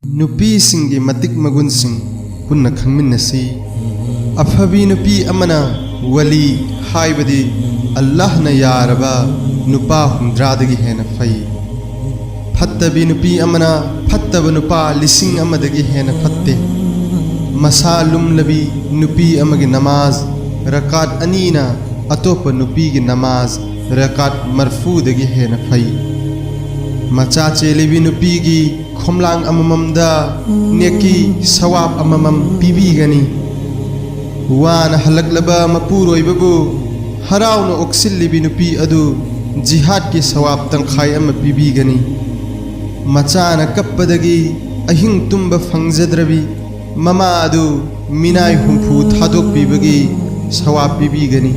नुपी सिंगी मतिक मगुन सिंग पुन्ना खंगमिन्नसी अफबी नुपी अमना वली हाइबदी अल्लाह न यारबा नुपा हुंद्रादगी हेना फई फत्तबी नुपी अमना फत्तब नुपा लिसिंग अमदगी हेना फत्ते मसा लुमलबी नुपी अमगी नमाज रकात अनीना अतोप नुपी की नमाज रकात मरफूदगी हेना फई मचा चेलिबी नुपी की खोमलांग अमममदा नेकी सवाब अममम पीबीगनी वान हलकलबा मपुरोइबबु हराउन ओक्सिल्लिबी नुपी अदु जिहाद की सवाब तंखाय अम पीबीगनी मचाना कप्पदगी अहिंग तुम्ब फंगजद्रबी ममा अदु मिनाय हुंफु थादोकपीबगी सवाब पीबीगनी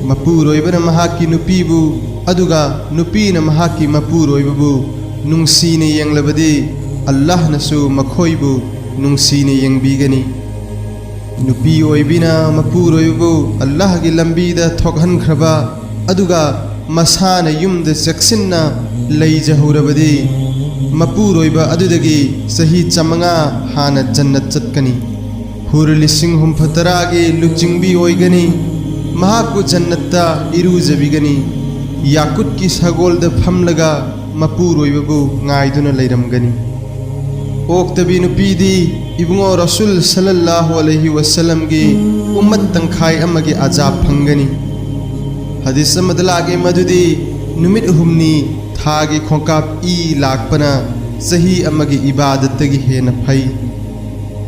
मपुरोइबना महाकी नुपीबु अदुगा नुपीना महाकी मपुरोइबबु नुंसीने यंगलबदी अल्लाह नसु मखोइबु नुंसीने यंगबीगनी नुपी ओइबिना मपुरोइबु अल्लाह की लंबीदा थोकहनख्रबा अदुगा मसाना युमद चक्सिन्ना लैजहौरबदी मपुरोइबा अदुदगी सही चमंगा हाना जन्नत चतकनी हुर लिसिंग हुंफतरागी लुचिंगबी ओइगनी महाकु जन्नत्ता इरुजबिगनी याकुत की सगोल द फमलगा मपुरोइबबु गाइदुना लैरमगनी ओक्तबी नुपीदी इबुंगो रसूल सल्लल्लाहु अलैहि वसल्लम की उम्मत तंखाय अमगी अजाब फंगनी हदीस मदलागे मदुदी नुमित हुमनी थागी खोंकाप ई लाकपना सही अमगी इबादतगी हेना फई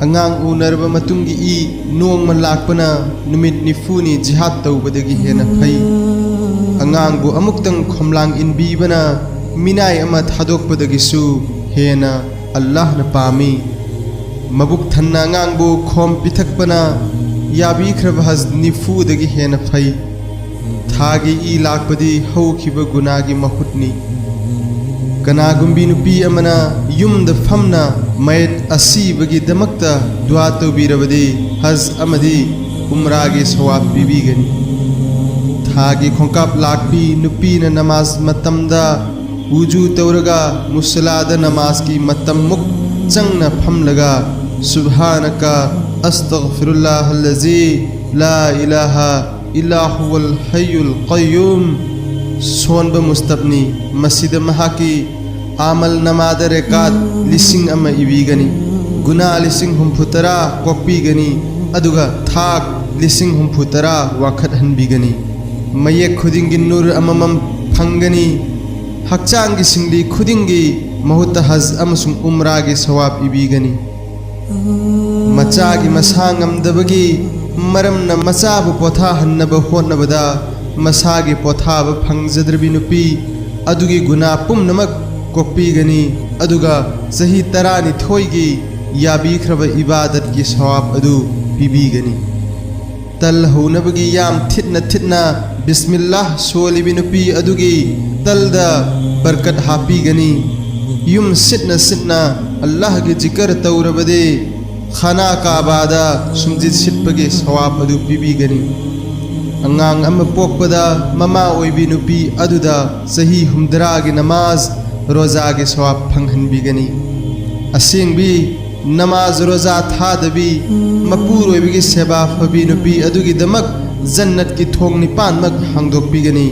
अंगांग उनरब मतुंगी ई नोंगम लाकपना नुमित निफुनी जिहाद तौबदगी हेना फई अंगांगबु अमुक्तंग खोमलांग इनबीबना मिनाय अमा थादोकपदगिसु हेना अल्लाह न पामी मबुक थन्ना अंगांगबु खोम पिथकपना याबीख्रब हज निफुदगी हेना फई थागी ई लाकपदी हौखिब गुनागी महुतनी कनागुंबी नुपी अमना युमद फमना मैत असीबगी दमक्ता दुआ तौबीरबदी हज अमदी उम्रागी सवाब पीबीगनी थागी खोंकाप लाकपी नुपी न नमाज मतमदा वुजू तौरगा मुसलाद नमाज की मतम मुक चंगना फमलगा सुब्हानका अस्तगफिरुल्लाहल्लज़ी ला इलाहा इल्ला हुवल हय्युल क़य्यूम सोनब मुस्तबनी मस्जिद महाकी आमल नमाद रेकात लिसिंग अमा इबीगनी गुना लिसिंग हुंफुतरा कोकपीगनी अदुगा थाक लिसिंग हुंफुतरा वाखत हनबीगनी मयेक खुदिंगी नूर अममम फंगनी हक्चांगी सिंगली खुदिंगी महुत हज अमसुंग उम्रागी सवाब इबीगनी मचागी मसांगमदबगी मरमना मचाबु पोथा हन्नब होनबदा मसागी पोथाब फंगजद्रबी नुपी अदुगी गुना पुमनमक कोकपीगनी अदुगा सही तरानी थोइगी याबीख्रब इबादत की सवाब अदु पीबीगनी तल हौनबगी याम थितना थितना बिस्मिल्लाह सोलिबी नुपी अदुगी तलदा बरकत हापीगनी युम सितना सितना अल्लाह की जिक्र तौरबदे खाना काबादा सुमजिद सिटपगे सवाब अदु पीबीगनी अंगांग अम पोकपदा ममा ओइबी नुपी अदुदा सही हुमदरागी नमाज रोजा के सवाब फंगहनबीगनी असेंगबी नमाज रोजा थादबी मपुरोइबगी सेवा फबी नुपी अदुगी दमक जन्नत की थोंग निपानमक हांगदोकपीगनी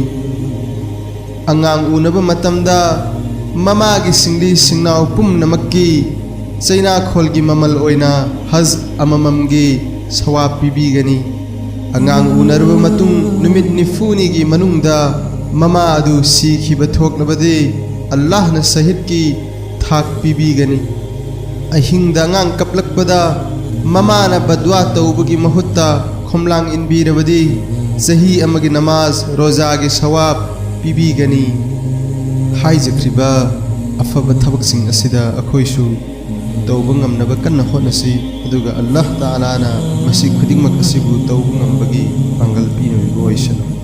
अंगांग उनब मतमदा ममा की सिंगली सिंगनाव पुमनमक्की चैना खोल की ममल ओइना हज अमममगी सवाब पीबीगनी अंगांग उनरब मतुंग नुमित निफुनी की मनुंगदा ममा अदु सीखिब थोकनबदे अल्लाह न सहिद की थाक पीबीगनी अहिंगदा अंगांग कपलकपदा ममा न बदवा तौबगी महुत्ता खोमलांग इनबीरबदी सही अमगी नमाज रोजा की सवाब पीबीगनी हाइजख्रिबा अफब थबकसिंग असिदा अखोइसु तौब ngamnaba kanna honasi aduga Allah Ta'ala na masi khudingmak asibu taubu ngambagi pangal pinoy goisano